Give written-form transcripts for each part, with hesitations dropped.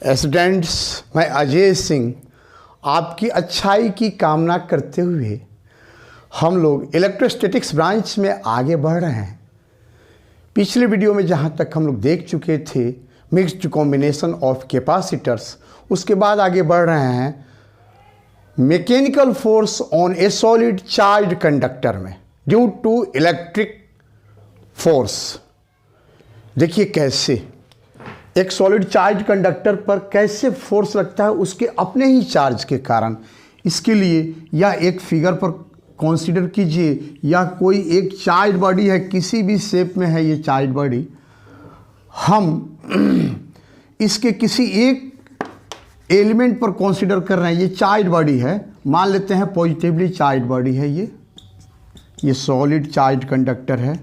Students, मैं अजय सिंह आपकी अच्छाई की कामना करते हुए हम लोग इलेक्ट्रोस्टैटिक्स ब्रांच में आगे बढ़ रहे हैं। पिछले वीडियो में जहां तक हम लोग देख चुके थे मिक्स्ड कॉम्बिनेशन ऑफ कैपेसिटर्स, उसके बाद आगे बढ़ रहे हैं mechanical force on A solid charge conductor में ड्यू टू इलेक्ट्रिक फोर्स। देखिए कैसे एक सॉलिड चार्ज कंडक्टर पर कैसे फोर्स लगता है उसके अपने ही चार्ज के कारण। इसके लिए या एक फिगर पर कंसीडर कीजिए या कोई एक चार्ज बॉडी है, किसी भी शेप में है ये चार्ज बॉडी, हम इसके किसी एक एलिमेंट पर कंसीडर कर रहे हैं। ये चार्ज बॉडी है, मान लेते हैं पॉजिटिवली चार्ज बॉडी है, ये सॉलिड चार्ज कंडक्टर है।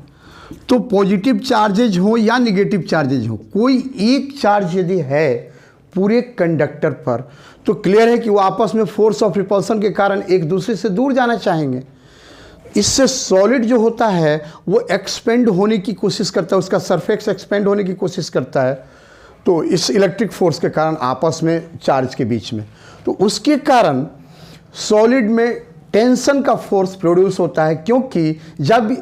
तो पॉजिटिव चार्जेज हो या निगेटिव चार्जेज हो, कोई एक चार्ज यदि है पूरे कंडक्टर पर, तो क्लियर है कि वो आपस में फोर्स ऑफ रिपल्सन के कारण एक दूसरे से दूर जाना चाहेंगे। इससे सॉलिड जो होता है वो एक्सपेंड होने की कोशिश करता है, उसका सरफेस एक्सपेंड होने की कोशिश करता है। तो इस इलेक्ट्रिक फोर्स के कारण आपस में चार्ज के बीच में, तो उसके कारण सॉलिड में टेंशन का फोर्स प्रोड्यूस होता है, क्योंकि जब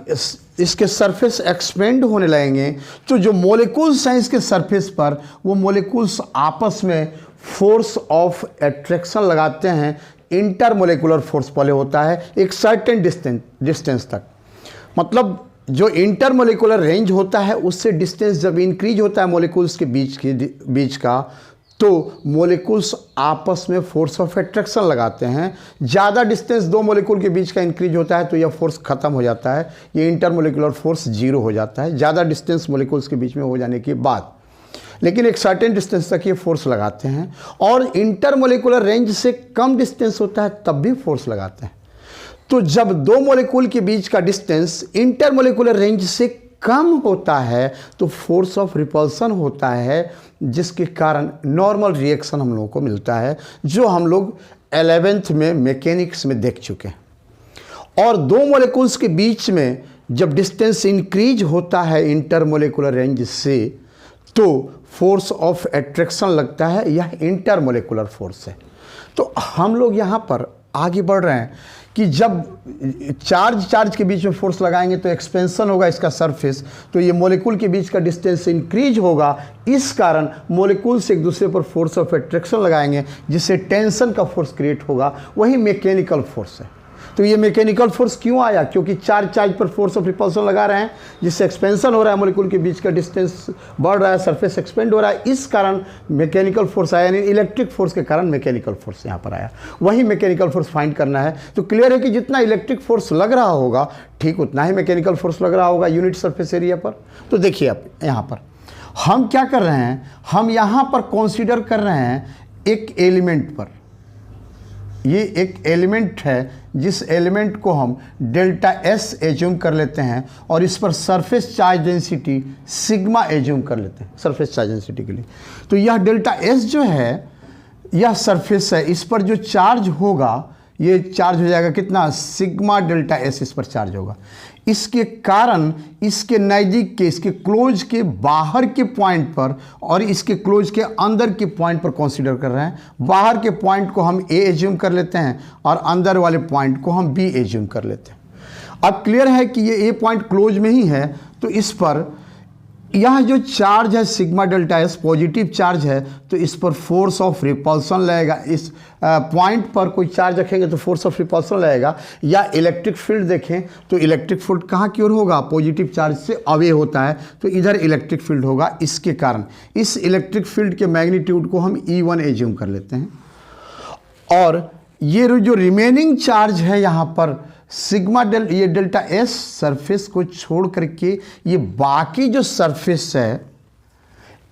इसके सरफेस एक्सपेंड होने लगेंगे तो जो मोलिकुल्स हैं इसके सरफेस पर, वो मोलिकुल्स आपस में फोर्स ऑफ अट्रैक्शन लगाते हैं। इंटरमोलिकुलर फोर्स पहले होता है एक सर्टेन डिस्टेंस तक, मतलब जो इंटरमोलिकुलर रेंज होता है उससे डिस्टेंस जब इंक्रीज होता है मोलिकुल्स के बीच का, तो मोलिकुल्स आपस में फोर्स ऑफ अट्रैक्शन लगाते हैं। ज़्यादा डिस्टेंस दो मोलिकुल के बीच का इंक्रीज होता है तो यह फोर्स ख़त्म हो जाता है, ये इंटरमोलिकुलर फोर्स जीरो हो जाता है ज़्यादा डिस्टेंस मोलिकुल्स के बीच में हो जाने के बाद। लेकिन एक सर्टेन डिस्टेंस तक ये फोर्स लगाते हैं, और इंटरमोलिकुलर रेंज से कम डिस्टेंस होता है तब भी फोर्स लगाते हैं। तो जब दो मोलिकुल के बीच का डिस्टेंस इंटरमोलिकुलर रेंज से कम होता है तो फोर्स ऑफ रिपल्सन होता है, जिसके कारण नॉर्मल रिएक्शन हम लोगों को मिलता है, जो हम लोग 11th में मैकेनिक्स में देख चुके हैं। और दो मोलिकुल्स के बीच में जब डिस्टेंस इंक्रीज होता है इंटरमोलिकुलर रेंज से, तो फोर्स ऑफ अट्रैक्शन लगता है, यह इंटरमोलिकुलर फोर्स है। तो हम लोग यहाँ पर आगे बढ़ रहे हैं कि जब चार्ज के बीच में फोर्स लगाएंगे तो एक्सपेंशन होगा इसका सरफेस, तो ये मॉलिक्यूल के बीच का डिस्टेंस इंक्रीज होगा। इस कारण मॉलिक्यूल्स एक दूसरे पर फोर्स ऑफ अट्रैक्शन लगाएंगे, जिससे टेंशन का फोर्स क्रिएट होगा, वही मैकेनिकल फोर्स है। तो ये मैकेनिकल फोर्स क्यों आया? क्योंकि चार्ज पर फोर्स ऑफ रिपल्सन लगा रहे हैं, जिससे एक्सपेंशन हो रहा है, मॉलिक्यूल के बीच का डिस्टेंस बढ़ रहा है, सरफेस एक्सपेंड हो रहा है। इस कारण मैकेनिकल फोर्स आया, यानी इलेक्ट्रिक फोर्स के कारण मैकेनिकल फोर्स यहाँ पर आया। वही मैकेनिकल फोर्स फाइंड करना है। तो क्लियर है कि जितना इलेक्ट्रिक फोर्स लग रहा होगा ठीक उतना ही मैकेनिकल फोर्स लग रहा होगा यूनिट सरफेस एरिया पर। तो देखिए आप यहाँ पर हम क्या कर रहे हैं, हम यहाँ पर कंसीडर कर रहे हैं एक एलिमेंट पर। ये एक एलिमेंट है जिस एलिमेंट को हम डेल्टा एस एज्यूम कर लेते हैं, और इस पर surface charge density sigma assume कर लेते हैं सरफेस चार्ज डेंसिटी के लिए। तो यह डेल्टा एस जो है यह सरफेस है, इस पर जो चार्ज होगा ये चार्ज हो जाएगा कितना, सिग्मा डेल्टा एस इस पर चार्ज होगा। इसके कारण इसके नज़दीक के, इसके क्लोज के बाहर के पॉइंट पर और इसके क्लोज के अंदर के पॉइंट पर कंसीडर कर रहे हैं। बाहर के पॉइंट को हम ए एज्यूम कर लेते हैं और अंदर वाले पॉइंट को हम बी एज्यूम कर लेते हैं। अब क्लियर है कि ये ए पॉइंट क्लोज में ही है, तो इस पर यह जो चार्ज है sigma delta S positive charge है, तो इस पर फोर्स ऑफ रिपल्सन लगेगा। इस पॉइंट पर कोई चार्ज रखेंगे तो फोर्स ऑफ रिपल्सन लगेगा। या इलेक्ट्रिक फील्ड देखें तो इलेक्ट्रिक फील्ड कहाँ की ओर होगा, पॉजिटिव चार्ज से अवे होता है, तो इधर इलेक्ट्रिक फील्ड होगा। इसके कारण इस इलेक्ट्रिक फील्ड के मैग्नीट्यूड को हम E1 एज्यूम कर लेते हैं, और ये जो रिमेनिंग चार्ज है यहाँ पर सिग्मा ये डेल्टा एस सरफेस को छोड़ करके ये बाकी जो सरफेस है,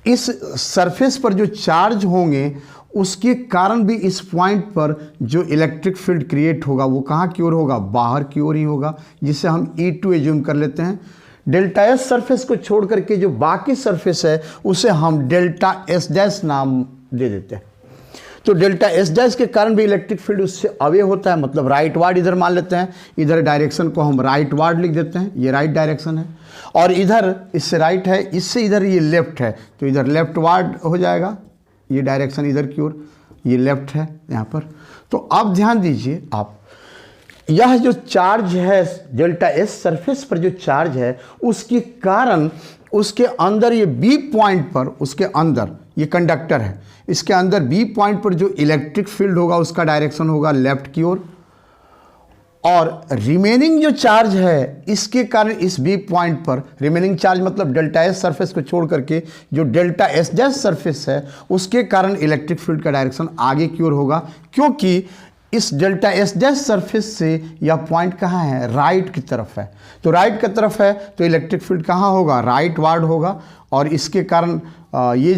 इस सरफेस पर जो चार्ज होंगे उसके कारण भी इस पॉइंट पर जो इलेक्ट्रिक फील्ड क्रिएट होगा वो कहाँ की ओर होगा, बाहर की ओर ही होगा, जिसे हम E2 एज्यूम कर लेते हैं। डेल्टा एस सरफेस को छोड़ करके जो बाकी सरफेस है उसे हम डेल्टा एस डैश नाम दे देते हैं। तो डेल्टा एस डैश के कारण भी इलेक्ट्रिक फील्ड उससे अवे होता है, मतलब राइट वार्ड इधर मान लेते हैं, इधर डायरेक्शन को हम राइट वार्ड लिख देते हैं, ये राइट डायरेक्शन है, और इधर इससे राइट है, इससे इधर ये लेफ्ट है, तो इधर लेफ्ट वार्ड हो जाएगा, ये डायरेक्शन इधर की ओर, ये लेफ्ट है यहाँ पर। तो अब ध्यान दीजिए आप, यह जो चार्ज है डेल्टा एस सरफेस पर जो चार्ज है उसके कारण उसके अंदर ये बी पॉइंट पर, उसके अंदर ये कंडक्टर है, इसके अंदर बी पॉइंट पर जो इलेक्ट्रिक फील्ड होगा उसका डायरेक्शन होगा लेफ्ट की ओर, और रिमेनिंग जो चार्ज है इसके कारण इस बी पॉइंट पर रिमेनिंग चार्ज मतलब डेल्टा एस सरफेस को छोड़ करके जो डेल्टा एस डैश सरफेस है उसके कारण इलेक्ट्रिक फील्ड का डायरेक्शन आगे की ओर होगा, क्योंकि इस डेल्टा एस डैश सरफेस से यह पॉइंट कहाँ है, राइट की तरफ है। तो राइट की तरफ है तो इलेक्ट्रिक फील्ड कहाँ होगा, राइट वार्ड होगा, और इसके कारण ये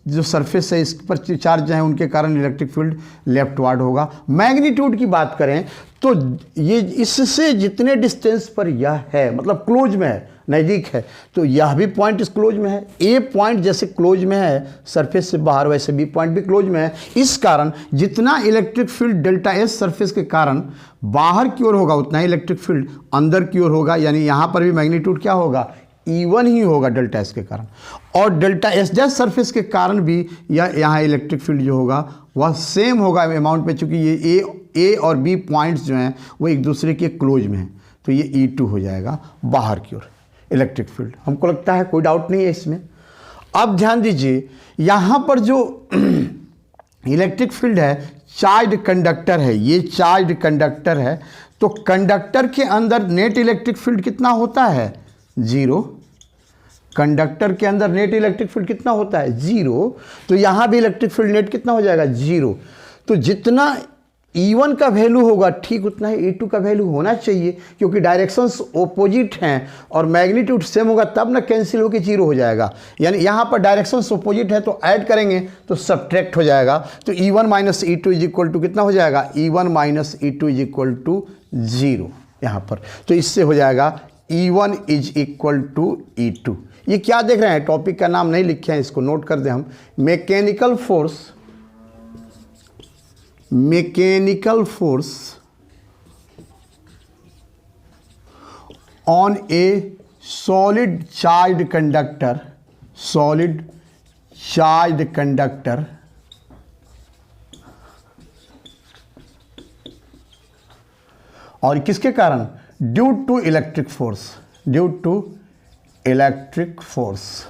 जो सरफेस है इस पर चार्ज है उनके कारण इलेक्ट्रिक फील्ड लेफ्ट वार्ड होगा। मैग्नीट्यूड की बात करें तो ये इससे जितने डिस्टेंस पर यह है मतलब क्लोज में है, नज़दीक है, तो यह भी पॉइंट इस क्लोज में है। ए पॉइंट जैसे क्लोज में है सरफेस से बाहर, वैसे बी पॉइंट भी क्लोज में है। इस कारण जितना electric field delta S surface के कारण बाहर की ओर होगा उतना ही इलेक्ट्रिक फील्ड अंदर की ओर होगा, यानी यहाँ पर भी मैग्नीट्यूड क्या होगा, E1 ही होगा डेल्टा एस के कारण, और डेल्टा एस डैश सरफेस के कारण भी यह यहाँ इलेक्ट्रिक फील्ड जो होगा वह सेम होगा अमाउंट पे, चूँकि ये ए और बी पॉइंट्स जो हैं वो एक दूसरे के क्लोज में हैं, तो ये E2 हो जाएगा बाहर की ओर इलेक्ट्रिक फील्ड। हमको लगता है कोई डाउट नहीं है इसमें। अब ध्यान दीजिए यहाँ पर जो इलेक्ट्रिक फील्ड है चार्ज कंडक्टर है, ये चार्ज कंडक्टर है, तो कंडक्टर के अंदर नेट इलेक्ट्रिक फील्ड कितना होता है, 0। कंडक्टर के अंदर नेट इलेक्ट्रिक फील्ड कितना होता है, 0। तो यहाँ भी इलेक्ट्रिक फील्ड नेट कितना हो जाएगा, 0। तो जितना E1 का वैल्यू होगा ठीक उतना ही E2 का वैल्यू होना चाहिए, क्योंकि डायरेक्शंस ओपोजिट हैं और मैग्नीट्यूड सेम होगा तब ना कैंसिल होकर 0 हो जाएगा। यानी यहाँ पर डायरेक्शंस ओपोजिट है तो ऐड करेंगे तो सब्ट्रैक्ट हो जाएगा, तो E1 minus E2 is equal to कितना हो जाएगा, E1 minus E2 is equal to 0 यहाँ पर। तो इससे हो जाएगा E1 is equal to E2। ये क्या देख रहे हैं, टॉपिक का नाम नहीं लिखे हैं, इसको नोट कर दें हम। Mechanical force on A solid charge conductor और किसके कारण, ड्यू टू इलेक्ट्रिक फोर्स।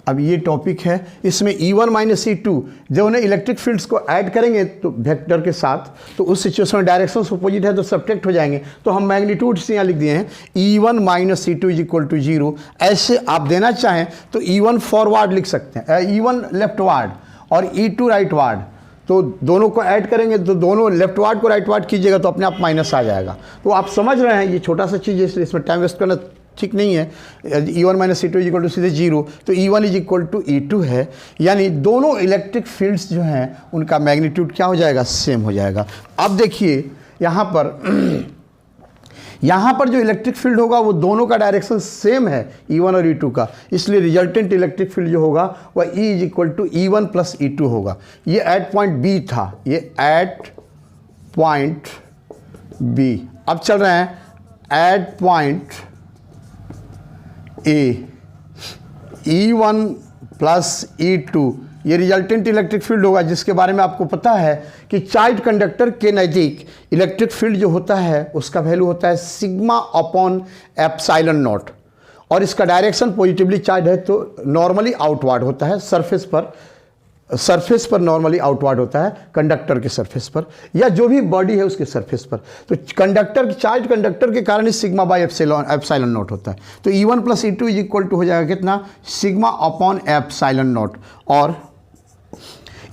अब ये टॉपिक है, इसमें E1 माइनस E2 जब उन्हें इलेक्ट्रिक फील्ड्स को ऐड करेंगे तो वेक्टर के साथ, तो उस सिचुएशन में डायरेक्शन अपोजिट है तो सब्ट्रैक्ट हो जाएंगे। तो हम मैग्नीट्यूड से यहाँ लिख दिए हैं E1 minus E2 is equal to 0। ऐसे आप देना चाहें तो E1 फॉरवर्ड लिख सकते हैं, E1 लेफ्ट वार्ड और E2 राइट वार्ड, तो दोनों को ऐड करेंगे तो दोनों लेफ्ट वार्ड को राइट वार्ड कीजिएगा तो अपने आप माइनस आ जाएगा। तो आप समझ रहे हैं ये छोटा सा चीज़ है, इसलिए इसमें टाइम वेस्ट करना ठीक नहीं है। E1 minus E2 is equal to सीधे 0, तो E1 is equal to E2 है, यानी दोनों इलेक्ट्रिक फील्ड्स जो हैं उनका मैग्नीट्यूड क्या हो जाएगा, सेम हो जाएगा। अब देखिए यहाँ पर जो इलेक्ट्रिक फील्ड होगा वो दोनों का डायरेक्शन सेम है E1 और E2 का, इसलिए रिजल्टेंट इलेक्ट्रिक फील्ड जो होगा वह E is equal to E1 plus E2 होगा। ये एट पॉइंट B था, ये एट पॉइंट B। अब चल रहे हैं eight point A, E1 plus E2 ये रिजल्टेंट इलेक्ट्रिक फील्ड होगा, जिसके बारे में आपको पता है कि चार्ज कंडक्टर के नज़दीक इलेक्ट्रिक फील्ड जो होता है उसका वैल्यू होता है सिग्मा अपॉन एप्सिलॉन नॉट, और इसका डायरेक्शन पॉजिटिवली चार्ज है तो नॉर्मली आउटवर्ड होता है, सरफेस पर नॉर्मली आउटवर्ड होता है, कंडक्टर के सरफेस पर या जो भी बॉडी है उसके सरफेस पर। तो चार्ज कंडक्टर के कारण ही सिग्मा बाई एप्सिलॉन नॉट होता है। तो E1 plus E2 is equal to हो जाएगा कितना, सिग्मा अपॉन एप्सिलॉन नॉट, और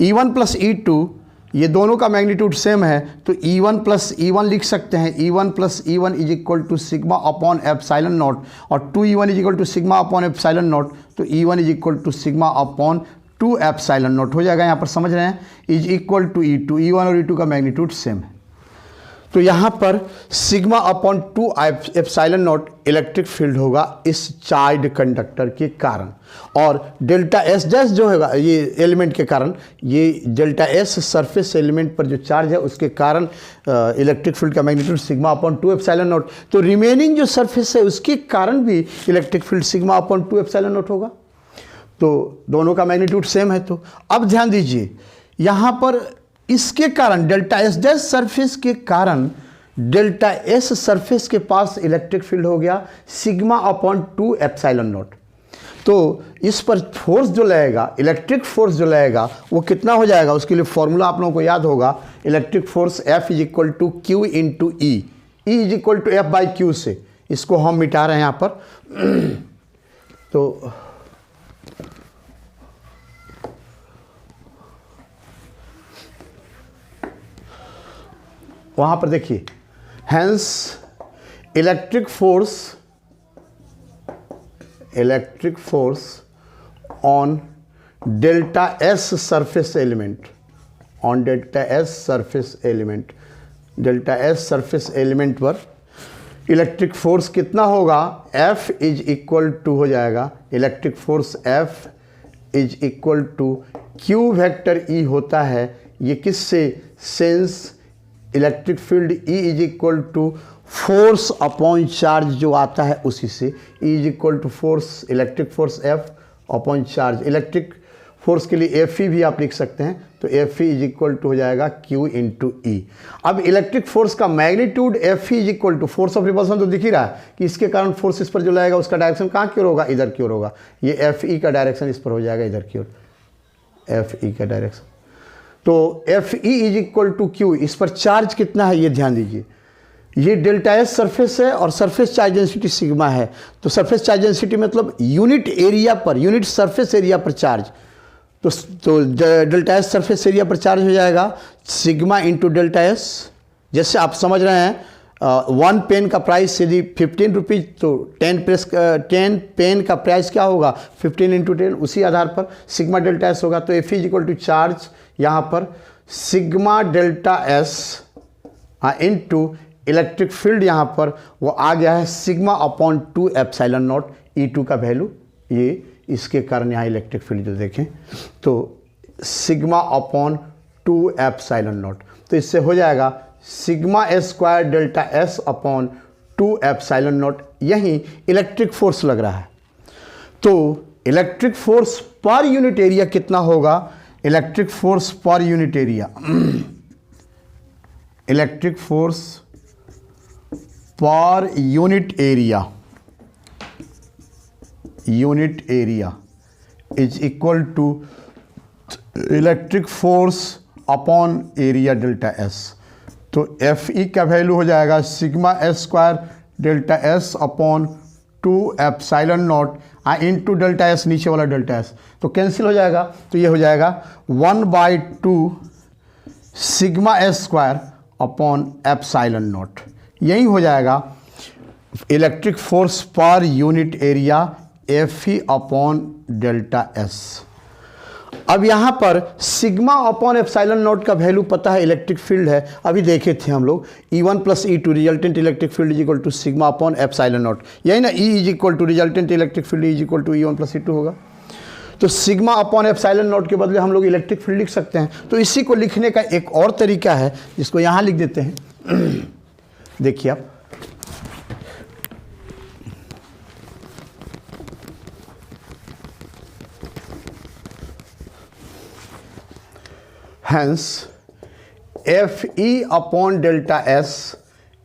E1 प्लस E2 ये दोनों का मैग्नीट्यूड सेम है तो E1 प्लस E1 लिख सकते हैं, E1 plus E1 is equal to sigma upon epsilon naught, और 2E1 is equal to sigma upon epsilon naught, तो E1 is equal to sigma upon 2 epsilon naught हो जाएगा। यहाँ पर समझ रहे हैं, is equal to E2, E1 और E2 का मैग्नीट्यूड सेम है, तो यहाँ पर sigma upon 2 epsilon not electric field होगा इस चार्ज कंडक्टर के कारण, और डेल्टा एस डैश जो होगा ये एलिमेंट के कारण, ये डेल्टा एस सरफेस एलिमेंट पर जो चार्ज है उसके कारण इलेक्ट्रिक फील्ड का magnitude sigma upon 2 epsilon naught. तो रिमेनिंग जो सरफेस है उसके कारण भी electric field sigma upon 2 epsilon not होगा। तो दोनों का मैग्नीट्यूड सेम है। तो अब ध्यान दीजिए यहाँ पर इसके कारण डेल्टा एस डैश सरफेस के कारण डेल्टा एस सरफेस के पास इलेक्ट्रिक फील्ड हो गया सिग्मा अपॉन 2 एप्सिलॉन नॉट। तो इस पर फोर्स जो लगेगा, इलेक्ट्रिक फोर्स जो लगेगा वो कितना हो जाएगा, उसके लिए फॉर्मूला आप लोगों को याद होगा, electric force F is equal to q into E, E is equal to F by q से। इसको हम मिटा रहे हैं यहाँ पर। तो वहाँ पर देखिए, hence electric force on delta S surface element, on delta S surface element, delta S surface element पर इलेक्ट्रिक फोर्स कितना होगा, F इज इक्वल टू हो जाएगा, electric force F is equal to Q vector E होता है, ये किससे, since electric field E is equal to force upon charge जो आता है उसी से, E is equal to force, electric force F upon charge. Electric force के लिए Fe भी आप लिख सकते हैं, तो Fe इज इक्वल टू हो जाएगा Q इंटू ई। अब इलेक्ट्रिक फोर्स का magnitude Fe is equal to force of repulsion, तो दिख ही रहा है कि इसके कारण फोर्स इस पर जो लगेगा उसका डायरेक्शन कहाँ की ओर होगा, इधर की ओर होगा। ये Fe का डायरेक्शन इस पर हो जाएगा इधर की ओर, Fe का डायरेक्शन। तो Fe is equal to q, इस पर चार्ज कितना है ये ध्यान दीजिए, ये डेल्टा एस सरफेस है और सरफेस चार्ज डेंसिटी सिग्मा है। तो सरफेस चार्ज डेंसिटी मतलब unit area per, unit surface area पर चार्ज, तो डेल्टा एस सरफेस एरिया पर चार्ज हो जाएगा सिग्मा इंटू डेल्टा एस। जैसे आप समझ रहे हैं 1 पेन का प्राइस यदि 15 रुपीज़, तो 10 पेन का प्राइस क्या होगा, 15 इंटू 10, उसी आधार पर सिग्मा डेल्टा एस होगा। तो F is equal to charge यहाँ पर sigma delta S into electric field यहाँ पर वो आ गया है sigma upon 2 epsilon not, E2 का वैल्यू, ये इसके कारण यहाँ इलेक्ट्रिक फील्ड जो देखें तो सिग्मा अपॉन 2 एप्सिलॉन नॉट। तो इससे हो जाएगा sigma S square delta S upon 2 epsilon naught, यही इलेक्ट्रिक फोर्स लग रहा है। तो electric force per unit area कितना होगा, electric force per unit area, electric force per unit area, unit area is equal to electric force upon area delta S. तो Fe का value हो जाएगा sigma S square delta S upon 2 epsilon naught into delta S, नीचे वाला delta S तो cancel हो जाएगा। तो ये हो जाएगा 1/2 sigma S square upon epsilon naught, यही हो जाएगा electric force per unit area Fe upon delta S. अब यहाँ पर सिग्मा अपॉन एप्सिलॉन नॉट का वैल्यू पता है, इलेक्ट्रिक फील्ड है, अभी देखे थे हम लोग E1 plus E2 resultant electric field is equal to sigma upon epsilon naught, यही ना, E is equal to resultant electric field is equal to E1 plus E2 होगा। तो सिग्मा अपॉन एप्सिलॉन नॉट के बदले हम लोग इलेक्ट्रिक फील्ड लिख सकते हैं। तो इसी को लिखने का एक और तरीका है जिसको यहाँ लिख देते हैं। देखिए आप, hence Fe upon delta S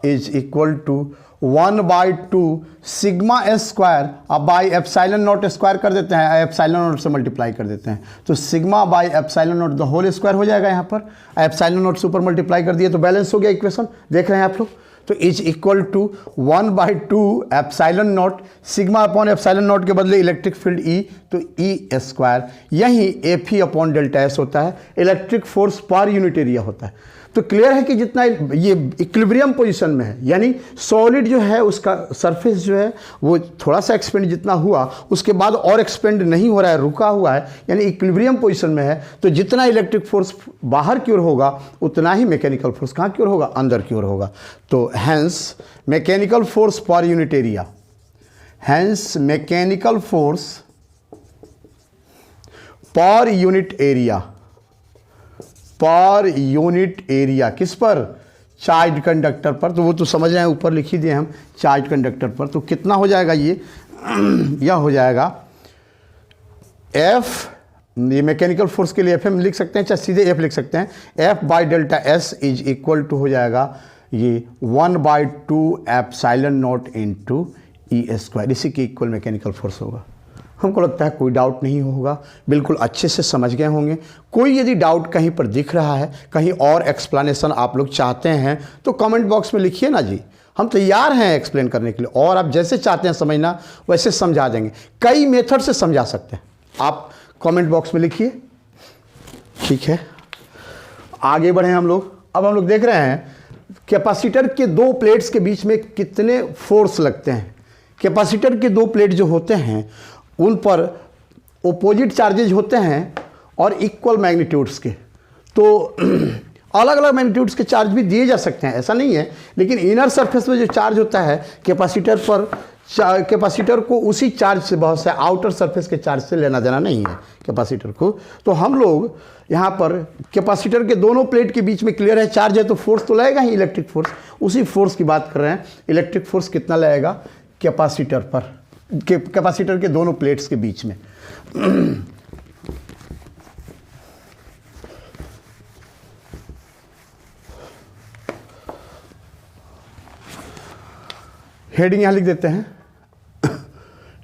is equal to 1/2 sigma S square, अब बाई एप्सिलॉन नॉट स्क्वायर कर देते हैं, एप्सिलॉन नॉट से मल्टीप्लाई कर देते हैं, तो sigma by epsilon naught the whole square हो जाएगा। यहाँ पर एप्सिलॉन नॉट से ऊपर मल्टीप्लाई कर दिए तो बैलेंस हो गया इक्वेशन, देख रहे हैं आप लोग। तो is equal to 1/2 epsilon naught, sigma upon epsilon naught के बदले इलेक्ट्रिक फील्ड E, तो E स्क्वायर, यही Fe अपॉन डेल्टा एस होता है, electric force per unit area होता है। तो क्लियर है कि जितना ये इक्विलिब्रियम पोजीशन में है, यानी सॉलिड जो है उसका सरफेस जो है वो थोड़ा सा एक्सपेंड जितना हुआ उसके बाद और एक्सपेंड नहीं हो रहा है, रुका हुआ है, यानी इक्विलिब्रियम पोजीशन में है। तो जितना इलेक्ट्रिक फोर्स बाहर की ओर होगा उतना ही मैकेनिकल फोर्स कहाँ की ओर होगा, अंदर की ओर होगा। तो hence mechanical force per unit area, hence mechanical force per unit area, per unit area किस पर, चार्ज कंडक्टर पर। तो वो तो समझ रहे हैं, ऊपर लिख ही दिए हम चार्ज कंडक्टर पर। तो कितना हो जाएगा ये, यह हो जाएगा एफ, ये मैकेनिकल फोर्स के लिए एफ हम लिख सकते हैं, चाहे सीधे एफ लिख सकते हैं, F by delta S is equal to हो जाएगा ये 1/2 epsilon naught into E square, इसी के इक्वल मैकेनिकल फोर्स होगा। हमको लगता है कोई डाउट नहीं होगा, बिल्कुल अच्छे से समझ गए होंगे। कोई यदि डाउट कहीं पर दिख रहा है, कहीं और एक्सप्लेनेशन आप लोग चाहते हैं तो कमेंट बॉक्स में लिखिए ना जी, हम तैयार हैं एक्सप्लेन करने के लिए, और आप जैसे चाहते हैं समझना वैसे समझा देंगे। कई मेथड से समझा सकते हैं, आप कमेंट बॉक्स में लिखिए। ठीक है, आगे बढ़े हम लोग। अब हम लोग देख रहे हैं कैपेसिटर के दो प्लेट्स के बीच में कितने फोर्स लगते हैं। कैपेसिटर के दो प्लेट जो होते हैं उन पर ओपोजिट चार्जेज होते हैं और इक्वल मैग्नीट्यूड्स के, तो अलग अलग मैग्नीट्यूड्स के चार्ज भी दिए जा सकते हैं, ऐसा नहीं है। लेकिन इनर सरफेस में जो चार्ज होता है कैपेसिटर पर, कैपेसिटर को उसी चार्ज से, बहुत से आउटर सरफेस के चार्ज से लेना देना नहीं है कैपेसिटर को। तो हम लोग यहाँ पर कैपेसिटर के दोनों प्लेट के बीच में क्लियर है चार्ज है, तो फोर्स तो लगेगा ही, इलेक्ट्रिक फोर्स। उसी फोर्स की बात कर रहे हैं, इलेक्ट्रिक फोर्स कितना लगेगा कैपेसिटर पर, कैपेसिटर के दोनों प्लेट्स के बीच में। हेडिंग यहां लिख देते हैं,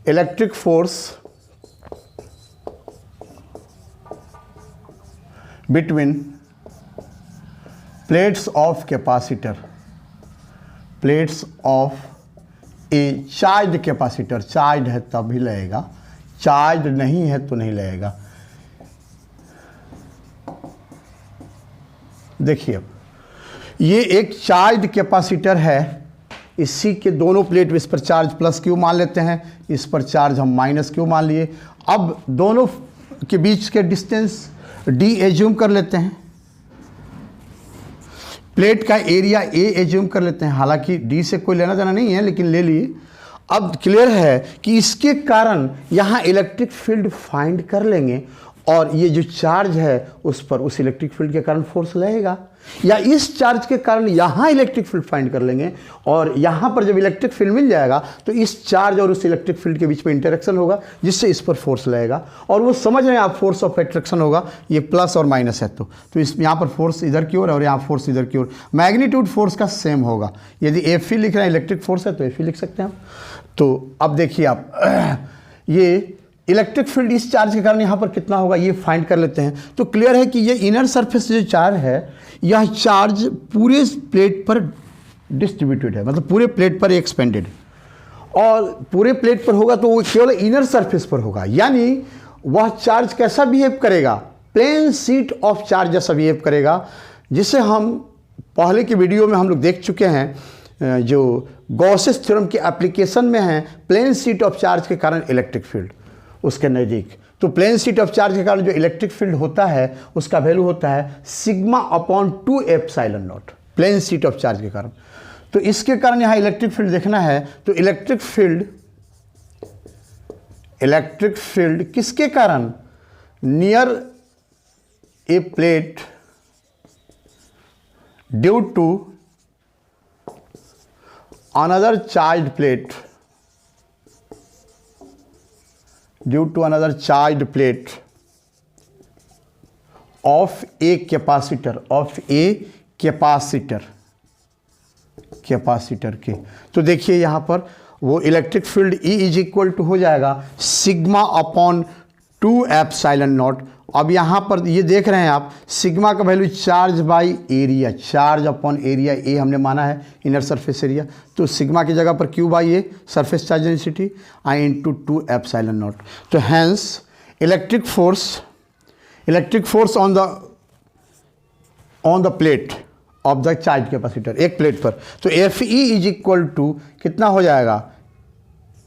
electric force between plates of capacitor, plates of A charge capacitor. Charge है तभी लगेगा, चार्ज नहीं है तो नहीं लगेगा। देखिए अब ये एक चार्ज कैपेसिटर है, इसी के दोनों प्लेट इस पर चार्ज प्लस क्यू मान लेते हैं, इस पर चार्ज हम माइनस क्यू मान लिए। अब दोनों के बीच के डिस्टेंस डी एज्यूम कर लेते हैं, प्लेट का एरिया ए एज्यूम कर लेते हैं, हालांकि डी से कोई लेना देना नहीं है लेकिन ले लिए। अब क्लियर है कि इसके कारण यहाँ इलेक्ट्रिक फील्ड फाइंड कर लेंगे, और ये जो चार्ज है उस पर उस इलेक्ट्रिक फील्ड के कारण फोर्स लगेगा, या इस चार्ज के कारण यहाँ इलेक्ट्रिक फील्ड फाइंड कर लेंगे, और यहाँ पर जब इलेक्ट्रिक फील्ड मिल जाएगा तो इस चार्ज और उस इलेक्ट्रिक फील्ड के बीच में इंटरेक्शन होगा जिससे इस पर फोर्स लगेगा। और वो समझ रहे हैं आप, फोर्स ऑफ अट्रैक्शन होगा, ये प्लस और माइनस है, तो इस यहाँ पर फोर्स इधर की ओर और यहाँ फोर्स इधर की ओर, मैग्नीट्यूड फोर्स का सेम होगा। यदि एफ ही लिख रहे हैं, इलेक्ट्रिक फोर्स है तो एफ ही लिख सकते हैं आप। तो अब देखिए आप, ये इलेक्ट्रिक फील्ड इस चार्ज के कारण यहाँ पर कितना होगा ये फाइंड कर लेते हैं। तो क्लियर है कि ये इनर सरफेस जो चार्ज है, यह चार्ज पूरे प्लेट पर डिस्ट्रीब्यूटेड है, मतलब पूरे प्लेट पर एक्सपेंडेड, और पूरे प्लेट पर होगा तो वो केवल इनर सरफेस पर होगा, यानी वह चार्ज कैसा बिहेव करेगा, प्लेन शीट ऑफ चार्ज जैसा बिहेव करेगा, जिसे हम पहले की वीडियो में हम लोग देख चुके हैं, जो गॉसेस थ्योरम के एप्लीकेशन में है। प्लेन शीट ऑफ चार्ज के कारण इलेक्ट्रिक फील्ड उसके नज़दीक, तो प्लेन शीट ऑफ चार्ज के कारण जो इलेक्ट्रिक फील्ड होता है उसका वैल्यू होता है sigma upon 2 epsilon naught, plane sheet of charge के कारण। तो इसके कारण यहाँ इलेक्ट्रिक फील्ड देखना है, तो इलेक्ट्रिक फील्ड किसके कारण, near a plate due to another charge plate, due to another charged plate of a capacitor, capacitor के। तो देखिए यहाँ पर वो electric field E is equal to हो जाएगा सिग्मा अपॉन 2 एप्सिलॉन नॉट। अब यहाँ पर ये देख रहे हैं आप, सिग्मा का value charge by area, charge upon area, A हमने माना है इनर सरफेस एरिया, तो सिग्मा की जगह पर Q by A surface charge density I into 2 epsilon naught. तो hence electric force on the plate of the charge capacitor, एक plate पर, तो F E is equal to कितना हो जाएगा,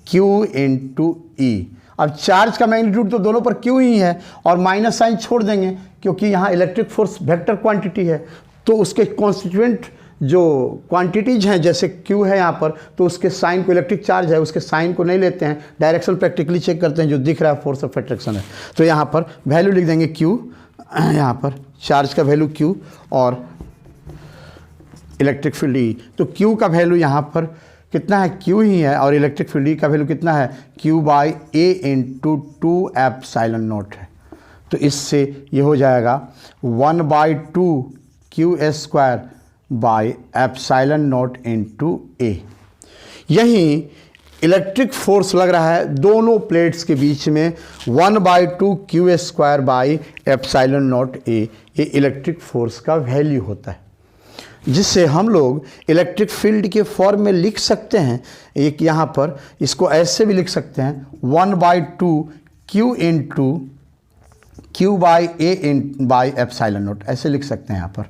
क्यू इंटू ई। अब चार्ज का मैग्नीट्यूड तो दोनों पर क्यू ही है, और माइनस साइन छोड़ देंगे क्योंकि यहाँ इलेक्ट्रिक फोर्स वेक्टर क्वांटिटी है, तो उसके कॉन्स्टिट्यूएंट जो क्वांटिटीज हैं, जैसे क्यू है यहाँ पर, तो उसके साइन को, इलेक्ट्रिक चार्ज है उसके साइन को नहीं लेते हैं, डायरेक्शन प्रैक्टिकली चेक करते हैं, जो दिख रहा है फोर्स ऑफ अट्रैक्शन है। तो यहाँ पर वैल्यू लिख देंगे क्यू, यहाँ पर चार्ज का वैल्यू क्यू और इलेक्ट्रिक फील्ड ई। तो क्यू का वैल्यू यहाँ पर कितना है, Q ही है, और इलेक्ट्रिक फील्ड E का वैल्यू कितना है, Q/A इंटू 2 एप्सिलॉन नॉट है। तो इससे ये हो जाएगा 1/2 Q² by epsilon naught into A। यही इलेक्ट्रिक फोर्स लग रहा है दोनों प्लेट्स के बीच में 1/2 Q² by epsilon not A। ये इलेक्ट्रिक फोर्स का वैल्यू होता है, जिससे हम लोग इलेक्ट्रिक फील्ड के फॉर्म में लिख सकते हैं। एक यहाँ पर इसको ऐसे भी लिख सकते हैं 1/2 Q into Q/A by epsilon not, ऐसे लिख सकते हैं। यहाँ पर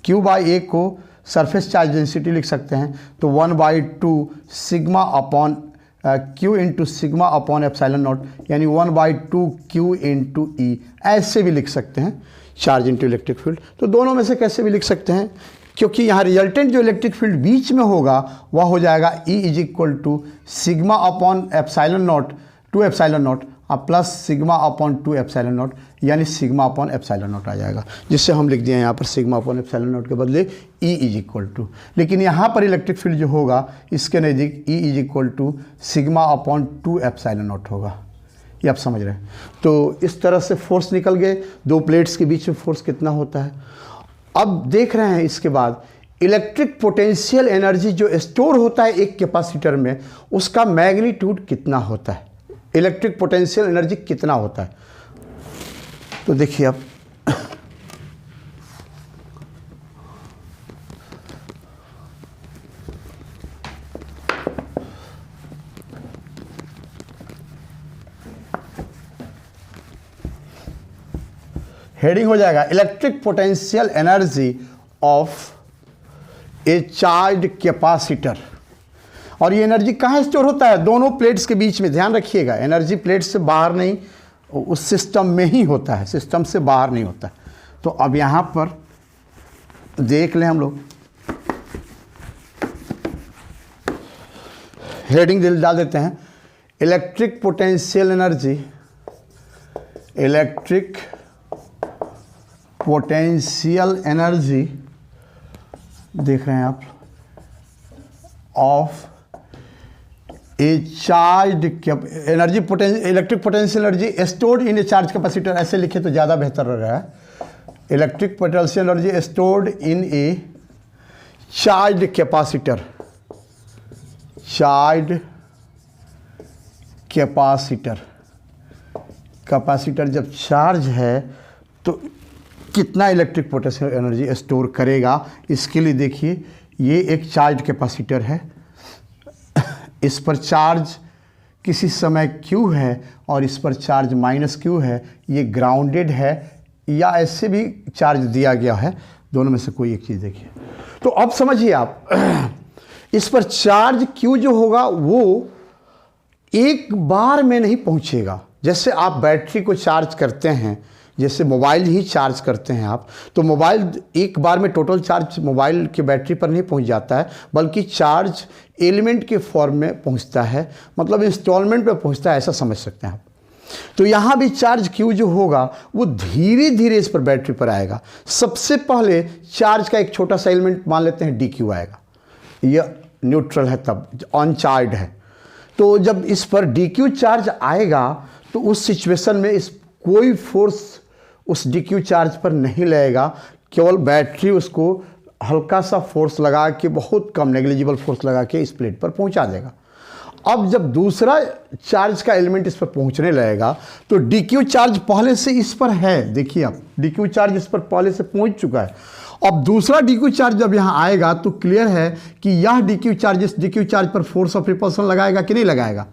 Q/A को सरफेस चार्ज डेंसिटी लिख सकते हैं, तो 1/2 sigma upon Q into sigma upon epsilon not, यानी 1/2 Q इंटू E, ऐसे भी लिख सकते हैं चार्ज इंटू इलेक्ट्रिक फील्ड। तो दोनों में से कैसे भी लिख सकते हैं, क्योंकि यहाँ रिजल्टेंट जो इलेक्ट्रिक फील्ड बीच में होगा वह हो जाएगा E = sigma upon epsilon not 2 epsilon not plus sigma upon 2 epsilon not, यानी सिग्मा अपॉन एप्सिलॉन नॉट आ जाएगा, जिससे हम लिख दिए यहाँ पर सिग्मा अपॉन एप्सिलॉन नॉट के बदले E = लेकिन यहाँ पर इलेक्ट्रिक फील्ड जो होगा इसके नज़दीक E = sigma upon 2 epsilon not होगा। ये आप समझ रहे हैं। तो इस तरह से फोर्स निकल गए, दो प्लेट्स के बीच में फोर्स कितना होता है। अब देख रहे हैं इसके बाद इलेक्ट्रिक पोटेंशियल एनर्जी जो स्टोर होता है एक कैपेसिटर में, उसका मैग्नीट्यूड कितना होता है, इलेक्ट्रिक पोटेंशियल एनर्जी कितना होता है। तो देखिए अब हेडिंग हो जाएगा electric potential energy of A charge capacitor. और ये एनर्जी कहाँ स्टोर होता है, दोनों प्लेट्स के बीच में। ध्यान रखिएगा, एनर्जी प्लेट से बाहर नहीं, उस सिस्टम में ही होता है, सिस्टम से बाहर नहीं होता है। तो अब यहाँ पर देख लें हम लोग, हेडिंग डाल देते हैं electric potential energy, electric potential energy देख रहे हैं आप of A charge energy electric potential energy stored in A charge capacitor, ऐसे लिखे तो ज़्यादा बेहतर लग रहा है। Electric potential energy stored in A charge capacitor, charge capacitor, capacitor जब चार्ज है तो कितना इलेक्ट्रिक पोटेंशियल एनर्जी स्टोर करेगा। इसके लिए देखिए ये एक चार्ज कैपेसिटर है, इस पर चार्ज किसी समय Q है और इस पर चार्ज -Q है, ये ग्राउंडेड है या ऐसे भी चार्ज दिया गया है, दोनों में से कोई एक चीज़ देखिए। तो अब समझिए आप, इस पर चार्ज Q जो होगा वो एक बार में नहीं पहुंचेगा। जैसे आप बैटरी को चार्ज करते हैं, जैसे मोबाइल ही चार्ज करते हैं आप, तो मोबाइल एक बार में टोटल चार्ज मोबाइल की बैटरी पर नहीं पहुंच जाता है, बल्कि चार्ज एलिमेंट के फॉर्म में पहुंचता है, मतलब इंस्टॉलमेंट में पहुंचता है, ऐसा समझ सकते हैं आप। तो यहाँ भी चार्ज Q जो होगा वो धीरे धीरे इस पर बैटरी पर आएगा। सबसे पहले चार्ज का एक छोटा सा एलिमेंट मान लेते हैं DQ आएगा, यह न्यूट्रल है, तब अनचार्ज है। तो जब इस पर DQ चार्ज आएगा तो उस सिचुएशन में इस कोई फोर्स उस DQ चार्ज पर नहीं लगेगा, केवल बैटरी उसको हल्का सा फोर्स लगा के, बहुत कम नेग्लिजिबल फोर्स लगा के इस प्लेट पर पहुंचा देगा। अब जब दूसरा चार्ज का एलिमेंट इस पर पहुंचने लगेगा तो DQ चार्ज पहले से इस पर है, देखिए आप DQ चार्ज इस पर पहले से पहुंच चुका है। अब दूसरा DQ चार्ज जब यहाँ आएगा तो क्लियर है कि यह DQ चार्ज इस DQ चार्ज पर फोर्स ऑफ रिपल्सन लगाएगा कि नहीं लगाएगा।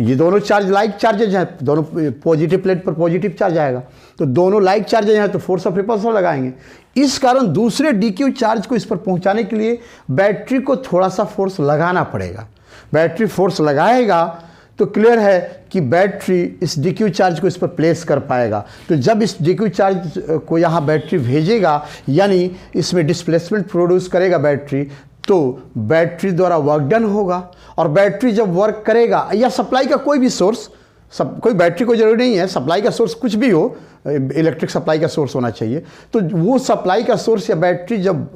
ये दोनों चार्ज लाइक चार्जेज हैं, दोनों पॉजिटिव प्लेट पर पॉजिटिव चार्ज आएगा, तो दोनों लाइक चार्जेज हैं तो फोर्स ऑफ रिपल्सन लगाएंगे। इस कारण दूसरे DQ चार्ज को इस पर पहुंचाने के लिए बैटरी को थोड़ा सा फोर्स लगाना पड़ेगा। बैटरी फोर्स लगाएगा तो क्लियर है कि बैटरी इस DQ चार्ज को इस पर प्लेस कर पाएगा। तो जब इस DQ चार्ज को यहाँ बैटरी भेजेगा, यानी इसमें डिस्प्लेसमेंट प्रोड्यूस करेगा बैटरी, तो बैटरी द्वारा वर्क डन होगा। और बैटरी जब वर्क करेगा, या सप्लाई का कोई भी सोर्स, कोई बैटरी को जरूरी नहीं है, सप्लाई का सोर्स कुछ भी हो, इलेक्ट्रिक सप्लाई का सोर्स होना चाहिए, तो वो सप्लाई का सोर्स या बैटरी जब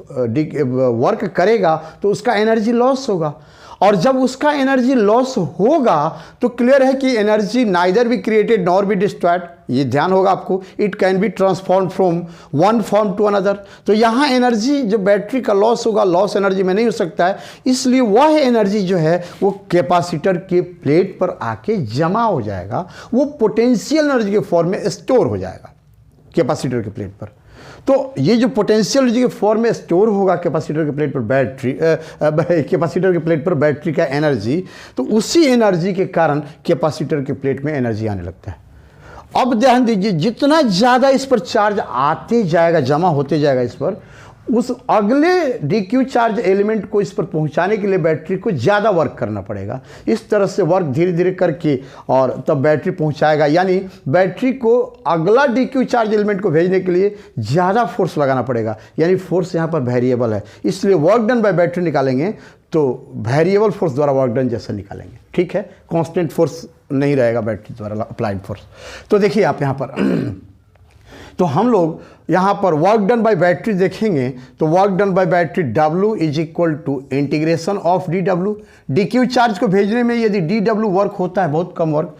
वर्क करेगा तो उसका एनर्जी लॉस होगा। और जब उसका एनर्जी लॉस होगा तो क्लियर है कि energy neither be created nor be destroyed, ये ध्यान होगा आपको। It can be transform from one form to another. तो यहाँ एनर्जी जो बैटरी का लॉस होगा, लॉस एनर्जी में नहीं हो सकता है, इसलिए वह एनर्जी जो है वो कैपेसिटर के प्लेट पर आके जमा हो जाएगा, वो पोटेंशियल एनर्जी के फॉर्म में स्टोर हो जाएगा कैपेसिटर के प्लेट पर। तो ये जो पोटेंशियल एनर्जी के फॉर्म में स्टोर होगा कैपेसिटर के प्लेट पर कैपेसिटर के प्लेट पर बैटरी का एनर्जी, तो उसी एनर्जी के कारण कैपेसिटर के प्लेट में एनर्जी आने लगता है। अब ध्यान दीजिए, जितना ज़्यादा इस पर चार्ज आते जाएगा, जमा होते जाएगा इस पर, उस अगले DQ चार्ज एलिमेंट को इस पर पहुंचाने के लिए बैटरी को ज़्यादा वर्क करना पड़ेगा। इस तरह से वर्क धीरे धीरे करके और तब बैटरी पहुंचाएगा, यानी बैटरी को अगला DQ चार्ज एलिमेंट को भेजने के लिए ज़्यादा फोर्स लगाना पड़ेगा, यानी फोर्स यहाँ पर वेरिएबल है, इसलिए वर्क डन बाय बैटरी निकालेंगे तो वेरिएबल फोर्स द्वारा वर्क डन जैसा निकालेंगे, ठीक है। कांस्टेंट फोर्स नहीं रहेगा बैटरी द्वारा अप्लाइड फोर्स। तो देखिए आप यहाँ पर तो हम लोग यहाँ पर वर्क डन बाय बैटरी देखेंगे, तो work done by battery W is equal to integration of DW। DQ charge को भेजने में यदि DW वर्क होता है, बहुत कम वर्क,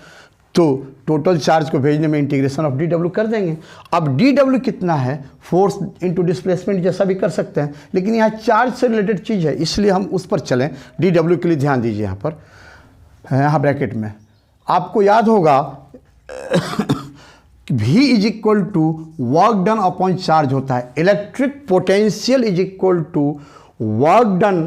तो टोटल चार्ज को भेजने में इंटीग्रेशन ऑफ DW कर देंगे। अब DW कितना है, फोर्स इनटू डिस्प्लेसमेंट जैसा भी कर सकते हैं, लेकिन यहाँ चार्ज से रिलेटेड चीज़ है, इसलिए हम उस पर चलें। DW के लिए ध्यान दीजिए, यहाँ पर यहाँ ब्रैकेट में आपको याद होगा V is equal to work done upon charge होता है। Electric potential is equal to work done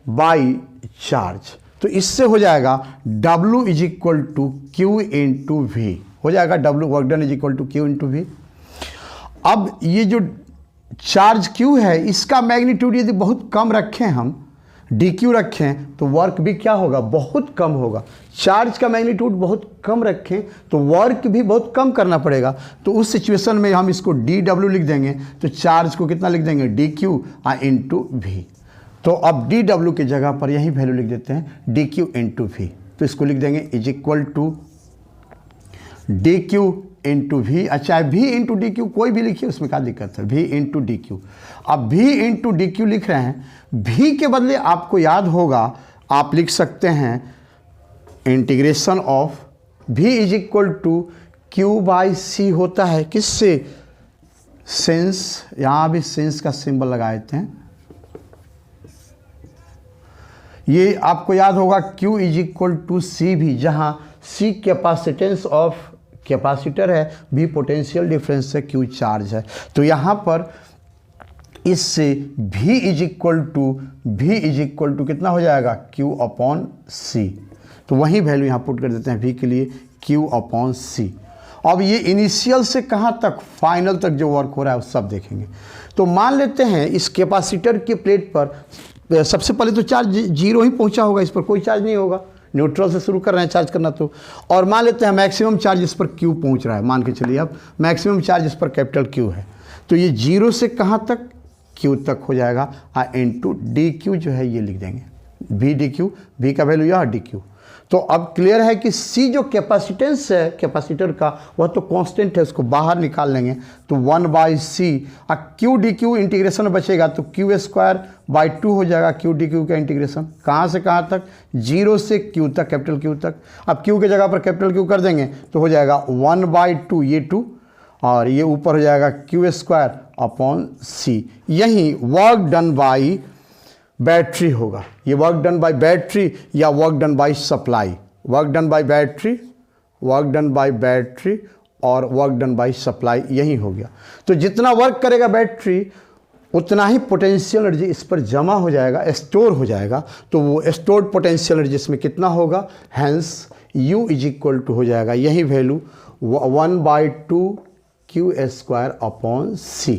by charge. तो इससे हो जाएगा W is equal to Q into V हो जाएगा। W work done is equal to Q into V। अब ये जो चार्ज Q है, इसका मैग्नीट्यूड यदि बहुत कम रखें, हम DQ रखें, तो वर्क भी क्या होगा, बहुत कम होगा। चार्ज का मैग्नीट्यूड बहुत कम रखें तो वर्क भी बहुत कम करना पड़ेगा। तो उस सिचुएशन में हम इसको DW लिख देंगे, तो चार्ज को कितना लिख देंगे, DQ इंटू V। तो अब DW की जगह पर यही वैल्यू लिख देते हैं, DQ इंटू V। तो इसको लिख देंगे is equal to DQ into V। अच्छा, V इंटू DQ कोई भी लिखिए, उसमें क्या दिक्कत है, V इंटू DQ। अब V इंटू DQ लिख रहे हैं, V के बदले आपको याद होगा आप लिख सकते हैं integration of V is equal to Q by C होता है, किससे, सेंस, यहाँ भी सेंस का सिंबल लगाए थे। ये आपको याद होगा Q is equal to C V, जहाँ C कैपेसिटेंस ऑफ कैपेसिटर है, V पोटेंशियल डिफरेंस है, Q चार्ज है। तो यहाँ पर इससे V इज इक्वल टू कितना हो जाएगा, Q अपॉन C। तो वही वैल्यू यहाँ पुट कर देते हैं V के लिए, Q अपॉन C। अब ये इनिशियल से कहाँ तक, फाइनल तक जो वर्क हो रहा है वो सब देखेंगे। तो मान लेते हैं इस कैपेसिटर के प्लेट पर सबसे पहले तो चार्ज 0 ही पहुँचा होगा, इस पर कोई चार्ज नहीं होगा, न्यूट्रल से शुरू कर रहे हैं चार्ज करना। तो और मान लेते हैं मैक्सिमम चार्ज इस पर Q पहुंच रहा है, मान के चलिए अब मैक्सिमम चार्ज इस पर कैपिटल Q है, तो ये 0 से कहाँ तक, Q तक हो जाएगा, इंटू DQ जो है ये लिख देंगे, V DQ, V का वैल्यू यह DQ। तो अब क्लियर है कि C जो कैपेसिटेंस है कैपेसिटर का, वह तो कांस्टेंट है, उसको बाहर निकाल लेंगे, तो 1/C। Q DQ इंटीग्रेशन बचेगा तो Q स्क्वायर बाई 2 हो जाएगा, Q DQ का इंटीग्रेशन कहाँ से कहाँ तक, 0 से Q तक, कैपिटल Q तक। अब Q की जगह पर कैपिटल Q कर देंगे तो हो जाएगा 1/2, ये 2 और ये ऊपर हो जाएगा Q स्क्वायर अपॉन C। यही वर्क डन बाई बैटरी होगा। ये वर्क डन बाय बैटरी या work done bye supply, work done by battery, work done by battery और वर्क डन बाय सप्लाई, यही हो गया। तो जितना वर्क करेगा बैटरी उतना ही पोटेंशियल एनर्जी इस पर जमा हो जाएगा, स्टोर हो जाएगा। तो वो स्टोर्ड पोटेंशियल एनर्जी इसमें कितना होगा, hence U is equal to हो जाएगा यही value 1/2 Q square upon C।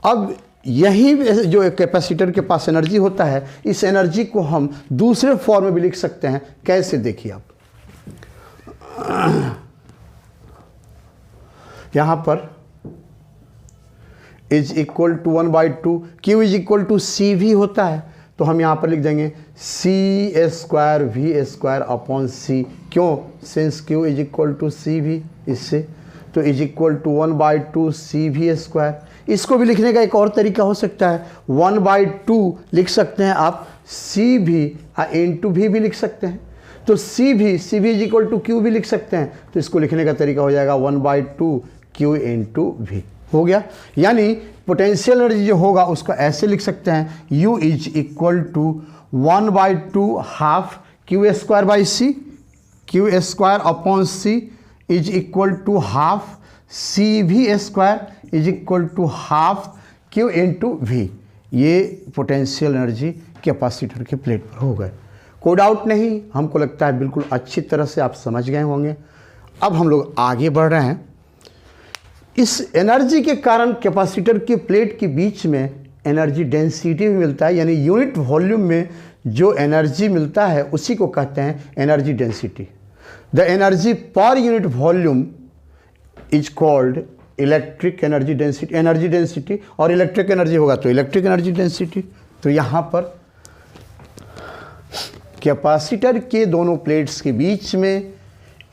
अब यही जो कैपेसिटर के पास एनर्जी होता है, इस एनर्जी को हम दूसरे फॉर्म में भी लिख सकते हैं। कैसे, देखिए आप यहां पर is equal to 1/2 Q is equal to C V होता है, तो हम यहां पर लिख देंगे C square V square upon C। क्यों, since Q is equal to C V, इससे तो is equal to 1/2 CV square. इसको भी लिखने का एक और तरीका हो सकता है, 1/2 लिख सकते हैं आप सी भी इन टू भी लिख सकते हैं। तो सी भी इज इक्वल टू क्यू भी लिख सकते हैं। तो इसको लिखने का तरीका हो जाएगा 1/2 क्यू इंटू वी हो गया। यानी पोटेंशियल एनर्जी जो होगा उसको ऐसे लिख सकते हैं, U is equal to 1/2 half Q square by C, Q square upon C is equal to half C भी square is equal to half Q into V. ये पोटेंशियल एनर्जी कैपेसिटर के प्लेट पर हो गए। कोई डाउट नहीं, हमको लगता है बिल्कुल अच्छी तरह से आप समझ गए होंगे। अब हम लोग आगे बढ़ रहे हैं। इस एनर्जी के कारण कैपेसिटर के प्लेट के बीच में एनर्जी डेंसिटी भी मिलता है, यानी यूनिट वॉल्यूम में जो एनर्जी मिलता है उसी को कहते हैं energy density. The energy per unit volume is called electric energy density, और इलेक्ट्रिक एनर्जी होगा तो इलेक्ट्रिक एनर्जी डेंसिटी। तो यहाँ पर कैपेसिटर के दोनों प्लेट्स के बीच में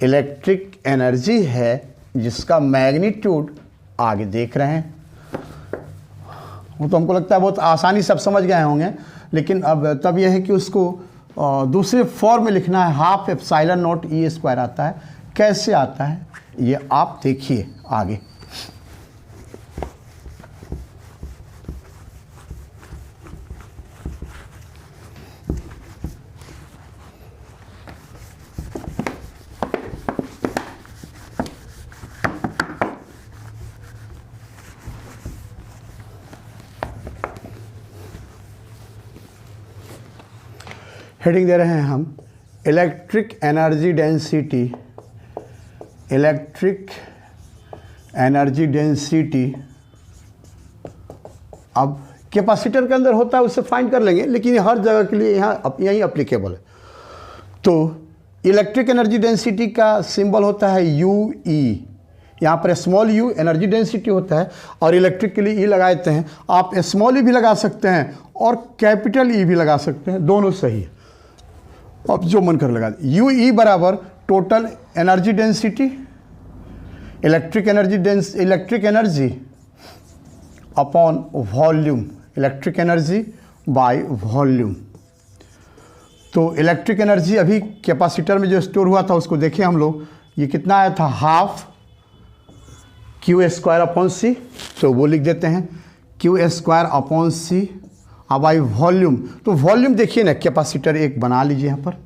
इलेक्ट्रिक एनर्जी है जिसका मैग्नीट्यूड आगे देख रहे हैं। वो तो हमको लगता है बहुत आसानी से आप समझ गए होंगे, लेकिन अब तब यह है कि उसको दूसरे फॉर्म में लिखना है। Half epsilon not E square आता है। कैसे आता है ये आप देखिए आगे। हेडिंग दे रहे हैं हम electric energy density. Electric energy density अब कैपेसिटर के अंदर होता है, उससे फाइंड कर लेंगे, लेकिन हर जगह के लिए यहाँ यही अप्लीकेबल है। तो इलेक्ट्रिक एनर्जी डेंसिटी का सिंबल होता है यू ई। यहाँ पर स्मॉल यू एनर्जी डेंसिटी होता है, और इलेक्ट्रिक के लिए ई लगाते हैं। आप स्मॉल ई भी लगा सकते हैं और कैपिटल ई भी लगा सकते हैं, दोनों सही है। अब जो मन कर लगा दे। यू ई बराबर total energy density, electric energy upon volume, electric energy by volume. तो इलेक्ट्रिक एनर्जी अभी कैपेसिटर में जो स्टोर हुआ था उसको देखें हम लोग, ये कितना आया था, half Q square upon C. तो वो लिख देते हैं q square upon C by volume. तो वॉल्यूम देखिए ना, कैपेसिटर एक बना लीजिए। यहाँ पर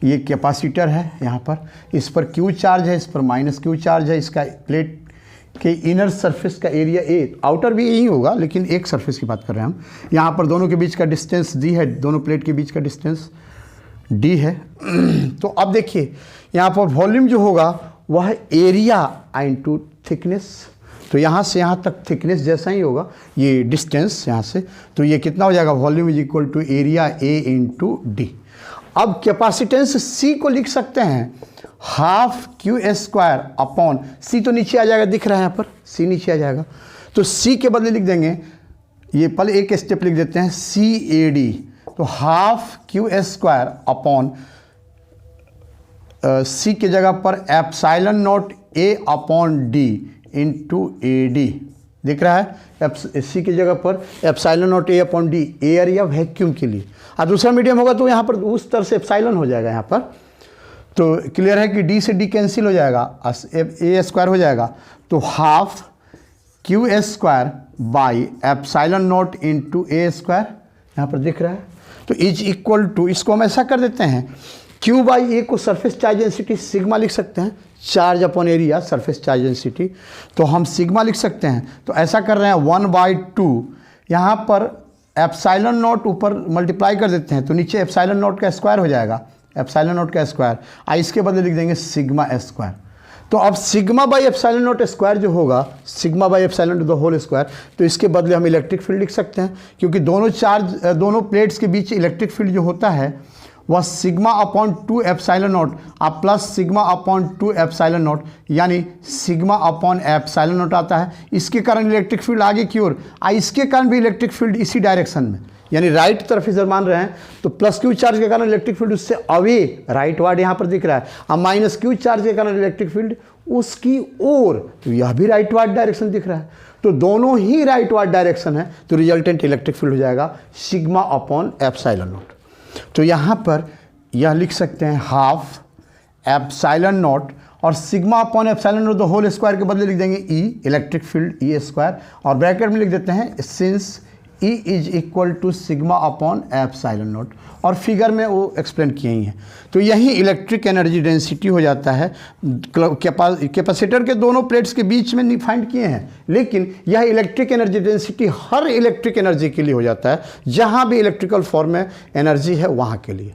ये कैपेसिटर है, यहाँ पर इस पर क्यू चार्ज है, इस पर माइनस क्यू चार्ज है। इसका प्लेट के इनर सरफेस का एरिया ए, आउटर भी यही होगा लेकिन एक सरफेस की बात कर रहे हैं हम। यहाँ पर दोनों के बीच का डिस्टेंस डी है, दोनों प्लेट के बीच का डिस्टेंस डी है। तो अब देखिए यहाँ पर वॉल्यूम जो होगा वह एरिया इनटू थिकनेस। तो यहाँ से यहाँ तक थिकनेस जैसा ही होगा, ये डिस्टेंस यहाँ से। तो ये कितना हो जाएगा, volume is equal to area A into D. अब कैपेसिटेंस सी को लिख सकते हैं half Q square upon C. तो नीचे आ जाएगा, दिख रहा है यहाँ पर सी नीचे आ जाएगा। तो सी के बदले लिख देंगे, ये पहले एक स्टेप लिख देते हैं, सी ए डी। तो हाफ क्यू स्क्वायर अपॉन सी के जगह पर epsilon not a upon D into A D. दिख रहा है, सी की जगह पर epsilon not a upon D, air या वैक्यूम के लिए। और दूसरा मीडियम होगा तो यहाँ पर उस तरह से एप्सिलॉन हो जाएगा यहाँ पर। तो क्लियर है कि डी से डी कैंसिल हो जाएगा, ए स्क्वायर हो जाएगा। तो half Q square by epsilon naught into A square, यहाँ पर दिख रहा है। तो इज इक्वल टू, इसको हम ऐसा कर देते हैं, क्यू बाई ए को सरफेस चार्ज डेंसिटी सिग्मा लिख सकते हैं, charge upon area surface charge density. तो हम सिग्मा लिख सकते हैं। तो ऐसा कर रहे हैं 1/2, यहाँ पर एप्सिलॉन नॉट ऊपर मल्टीप्लाई कर देते हैं तो नीचे एप्सिलॉन नॉट का स्क्वायर हो जाएगा, एप्सिलॉन नॉट का स्क्वायर। इसके बदले लिख देंगे सिग्मा स्क्वायर। तो अब sigma by epsilon naught square जो होगा, sigma by epsilon the whole square. तो इसके बदले हम इलेक्ट्रिक फील्ड लिख सकते हैं, क्योंकि दोनों प्लेट्स के बीच इलेक्ट्रिक फील्ड जो होता है वह सिग्मा अपॉन 2 एप्सिलॉन नॉट आप plus sigma upon 2 epsilon not यानी सिग्मा अपॉन एप्सिलॉन नॉट आता है। इसके कारण इलेक्ट्रिक फील्ड आगे की ओर, इसके कारण भी इलेक्ट्रिक फील्ड इसी डायरेक्शन में, यानी राइट तरफ इधर मान रहे हैं तो प्लस क्यू चार्ज के कारण इलेक्ट्रिक फील्ड उससे अवे राइट वार्ड यहाँ पर दिख रहा है, अब माइनस क्यू चार्ज के कारण इलेक्ट्रिक फील्ड उसकी ओर, तो यह भी राइट वार्ड डायरेक्शन दिख रहा है, तो दोनों ही राइट वार्ड डायरेक्शन है, तो रिजल्टेंट इलेक्ट्रिक फील्ड हो जाएगा सिग्मा अपॉन एप्सिलॉन नॉट। तो यहाँ पर यह लिख सकते हैं हाफ एप्सिलॉन नॉट और sigma upon epsilon naught the whole square के बदले लिख देंगे E electric field E square, और ब्रैकेट में लिख देते हैं since E is equal to sigma upon epsilon naught, और फिगर में वो एक्सप्लेन किए ही हैं। तो यही इलेक्ट्रिक एनर्जी डेंसिटी हो जाता है। कैपेसिटर के दोनों प्लेट्स के बीच में नहीं फाइंड किए हैं, लेकिन यह इलेक्ट्रिक एनर्जी डेंसिटी हर इलेक्ट्रिक एनर्जी के लिए हो जाता है, जहाँ भी इलेक्ट्रिकल फॉर्म में एनर्जी है वहाँ के लिए।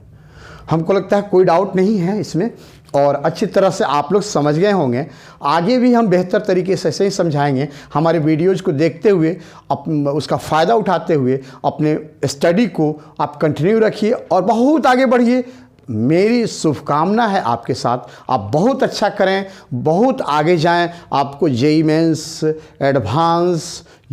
हमको लगता है कोई डाउट नहीं है इसमें, और अच्छी तरह से आप लोग समझ गए होंगे। आगे भी हम बेहतर तरीके से ऐसे ही समझाएंगे। हमारे वीडियोज़ को देखते हुए उसका फ़ायदा उठाते हुए अपने स्टडी को आप कंटिन्यू रखिए और बहुत आगे बढ़िए। मेरी शुभकामना है आपके साथ, आप बहुत अच्छा करें, बहुत आगे जाएं। आपको जेईई मेंस एडवांस्ड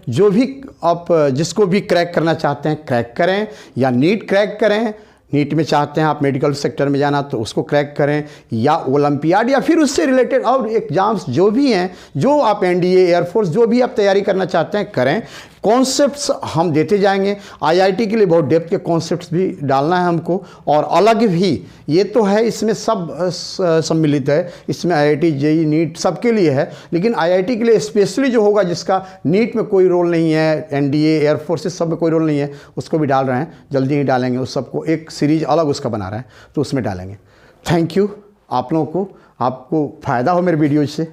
जो भी आप जिसको भी क्रैक करना चाहते हैं क्रैक करें, या नीट क्रैक करें, नीट में चाहते हैं आप मेडिकल सेक्टर में जाना तो उसको क्रैक करें, या ओलंपियाड या फिर उससे रिलेटेड और एग्ज़ाम्स जो भी हैं, जो आप एनडीए एयरफोर्स जो भी आप तैयारी करना चाहते हैं करें। कॉन्सेप्ट्स हम देते जाएंगे। आईआईटी के लिए बहुत डेप्थ के कॉन्सेप्ट्स भी डालना है हमको, और अलग भी ये तो है, इसमें सब सम्मिलित है, इसमें आईआईटी जेईई नीट सबके लिए है, लेकिन आईआईटी के लिए स्पेशली जो होगा जिसका नीट में कोई रोल नहीं है, एनडीए एयरफोर्सेस सब में कोई रोल नहीं है, उसको भी डाल रहे हैं, जल्दी ही डालेंगे उस सबको, एक सीरीज अलग उसका बना रहे हैं तो उसमें डालेंगे। थैंक यू आप लोगों को, आपको फ़ायदा हो मेरे वीडियो से।